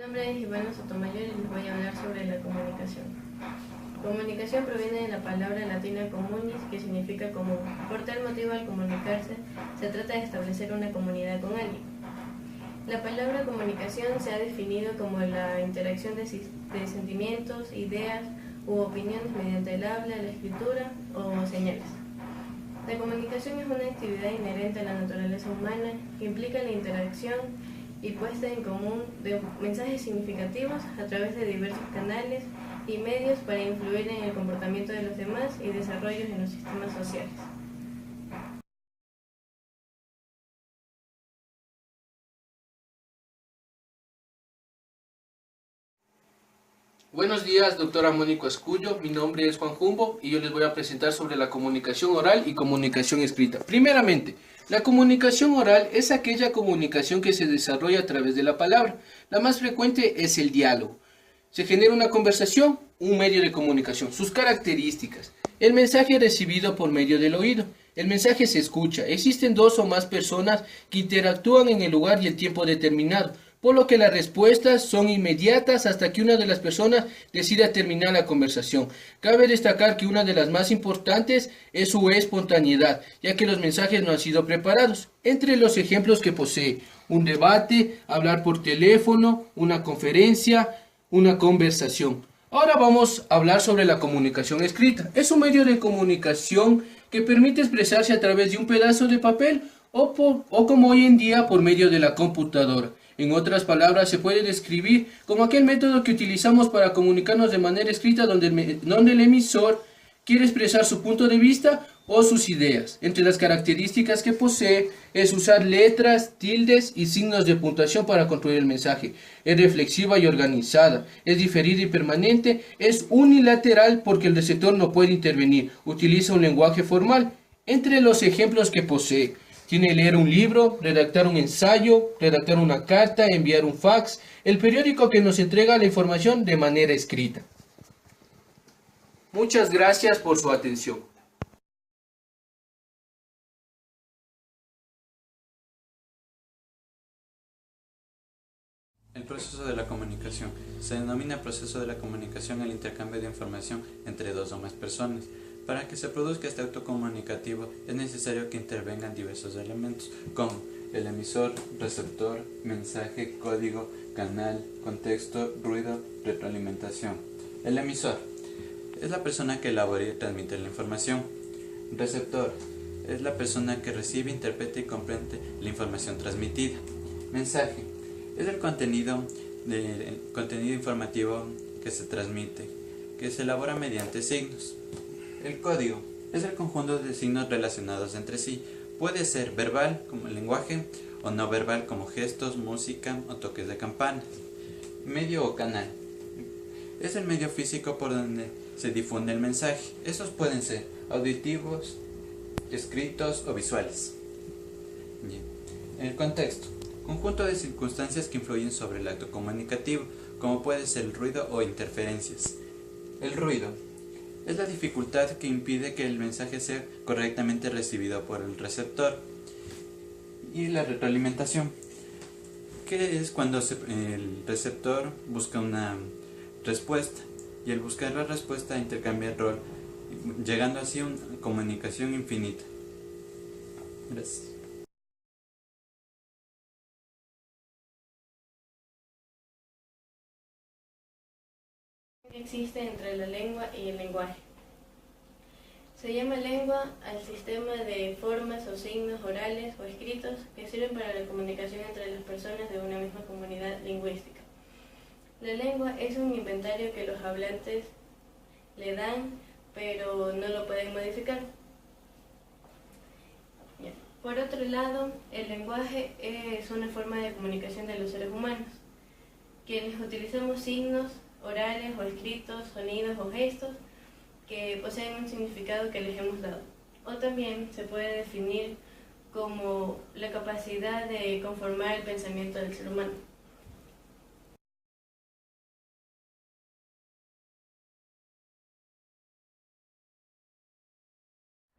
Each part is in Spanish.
Mi nombre es Ivana Sotomayor y les voy a hablar sobre la comunicación. Comunicación proviene de la palabra latina communis, que significa común. Por tal motivo, al comunicarse, se trata de establecer una comunidad con alguien. La palabra comunicación se ha definido como la interacción de sentimientos, ideas u opiniones mediante el habla, la escritura o señales. La comunicación es una actividad inherente a la naturaleza humana que implica la interacción y puesta en común de mensajes significativos a través de diversos canales y medios para influir en el comportamiento de los demás y desarrollos en los sistemas sociales. Buenos días, doctora Mónica Escullo. Mi nombre es Juan Jumbo y yo les voy a presentar sobre la comunicación oral y comunicación escrita. Primeramente, la comunicación oral es aquella comunicación que se desarrolla a través de la palabra. La más frecuente es el diálogo. Se genera una conversación, un medio de comunicación. Sus características. El mensaje recibido por medio del oído. El mensaje se escucha. Existen dos o más personas que interactúan en el lugar y el tiempo determinado, por lo que las respuestas son inmediatas hasta que una de las personas decida terminar la conversación. Cabe destacar que una de las más importantes es su espontaneidad, ya que los mensajes no han sido preparados. Entre los ejemplos que posee: un debate, hablar por teléfono, una conferencia, una conversación. Ahora vamos a hablar sobre la comunicación escrita. Es un medio de comunicación que permite expresarse a través de un pedazo de papel o como hoy en día por medio de la computadora. En otras palabras, se puede describir como aquel método que utilizamos para comunicarnos de manera escrita donde el emisor quiere expresar su punto de vista o sus ideas. Entre las características que posee es usar letras, tildes y signos de puntuación para construir el mensaje. Es reflexiva y organizada, es diferida y permanente, es unilateral porque el receptor no puede intervenir, utiliza un lenguaje formal. Entre los ejemplos que posee: tiene leer un libro, redactar un ensayo, redactar una carta, enviar un fax, el periódico que nos entrega la información de manera escrita. Muchas gracias por su atención. El proceso de la comunicación. Se denomina proceso de la comunicación el intercambio de información entre dos o más personas. Para que se produzca este acto comunicativo es necesario que intervengan diversos elementos como el emisor, receptor, mensaje, código, canal, contexto, ruido, retroalimentación. El emisor es la persona que elabora y transmite la información. Receptor es la persona que recibe, interpreta y comprende la información transmitida. Mensaje es el contenido informativo que se transmite, que se elabora mediante signos. El código es el conjunto de signos relacionados entre sí. Puede ser verbal, como el lenguaje, o no verbal, como gestos, música o toques de campana. Medio o canal es el medio físico por donde se difunde el mensaje. Estos pueden ser auditivos, escritos o visuales. Bien. El contexto: conjunto de circunstancias que influyen sobre el acto comunicativo, como puede ser el ruido o interferencias. El ruido es la dificultad que impide que el mensaje sea correctamente recibido por el receptor. Y la retroalimentación, que es cuando el receptor busca una respuesta y al buscar la respuesta intercambia el rol, llegando así a una comunicación infinita. Gracias. Existe entre la lengua y el lenguaje. Se llama lengua al sistema de formas o signos orales o escritos que sirven para la comunicación entre las personas de una misma comunidad lingüística. La lengua es un inventario que los hablantes le dan, pero no lo pueden modificar. Bien. Por otro lado, el lenguaje es una forma de comunicación de los seres humanos, quienes utilizamos signos orales o escritos, sonidos o gestos que poseen un significado que les hemos dado. O también se puede definir como la capacidad de conformar el pensamiento del ser humano.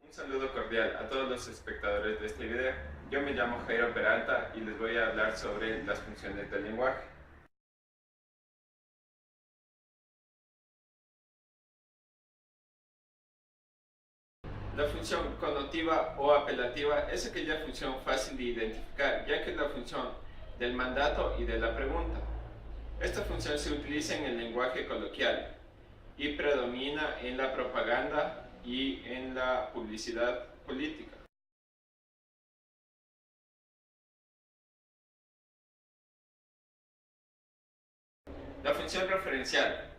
Un saludo cordial a todos los espectadores de este video. Yo me llamo Jairo Peralta y les voy a hablar sobre las funciones del lenguaje. La función connotativa o apelativa es aquella función fácil de identificar, ya que es la función del mandato y de la pregunta. Esta función se utiliza en el lenguaje coloquial y predomina en la propaganda y en la publicidad política. La función referencial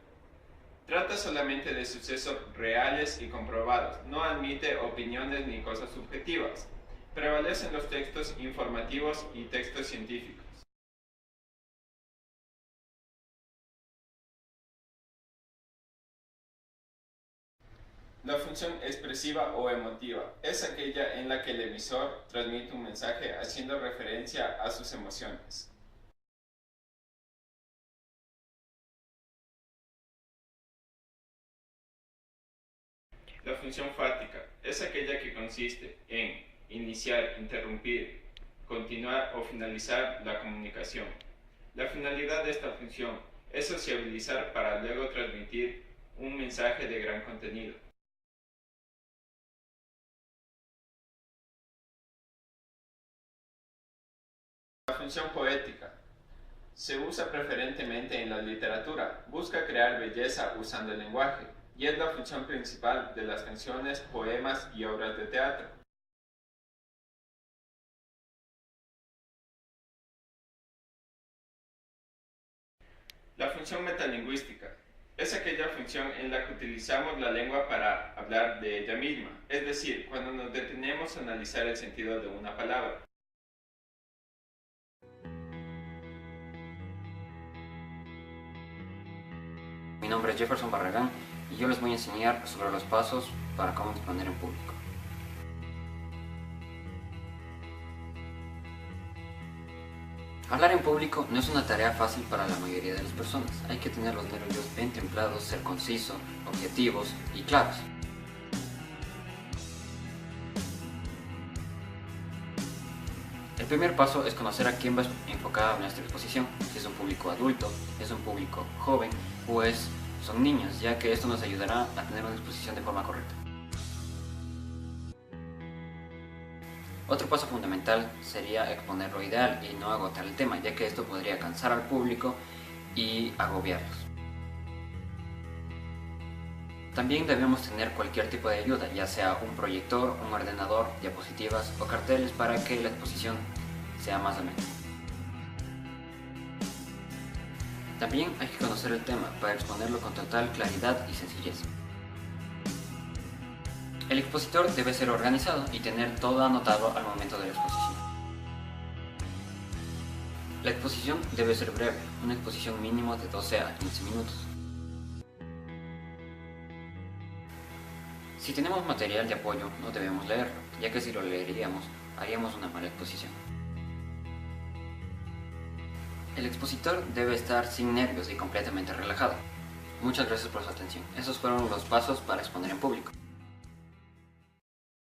trata solamente de sucesos reales y comprobados, no admite opiniones ni cosas subjetivas. Prevalecen los textos informativos y textos científicos. La función expresiva o emotiva es aquella en la que el emisor transmite un mensaje haciendo referencia a sus emociones. La función fáctica es aquella que consiste en iniciar, interrumpir, continuar o finalizar la comunicación. La finalidad de esta función es sociabilizar para luego transmitir un mensaje de gran contenido. La función poética se usa preferentemente en la literatura, busca crear belleza usando el lenguaje, y es la función principal de las canciones, poemas y obras de teatro. La función metalingüística es aquella función en la que utilizamos la lengua para hablar de ella misma, es decir, cuando nos detenemos a analizar el sentido de una palabra. Mi nombre es Jefferson Barragán y yo les voy a enseñar sobre los pasos para cómo exponer en público. Hablar en público no es una tarea fácil para la mayoría de las personas. Hay que tener los nervios bien templados, ser conciso, objetivos y claros. El primer paso es conocer a quién va enfocada nuestra exposición, si es un público adulto, es un público joven o son niños, ya que esto nos ayudará a tener una exposición de forma correcta. Otro paso fundamental sería exponer lo ideal y no agotar el tema, ya que esto podría cansar al público y agobiarlos. También debemos tener cualquier tipo de ayuda, ya sea un proyector, un ordenador, diapositivas o carteles para que la exposición sea más amena. También hay que conocer el tema para exponerlo con total claridad y sencillez. El expositor debe ser organizado y tener todo anotado al momento de la exposición. La exposición debe ser breve, una exposición mínimo de 12 a 15 minutos. Si tenemos material de apoyo, no debemos leerlo, ya que si lo leeríamos, haríamos una mala exposición. El expositor debe estar sin nervios y completamente relajado. Muchas gracias por su atención. Esos fueron los pasos para exponer en público.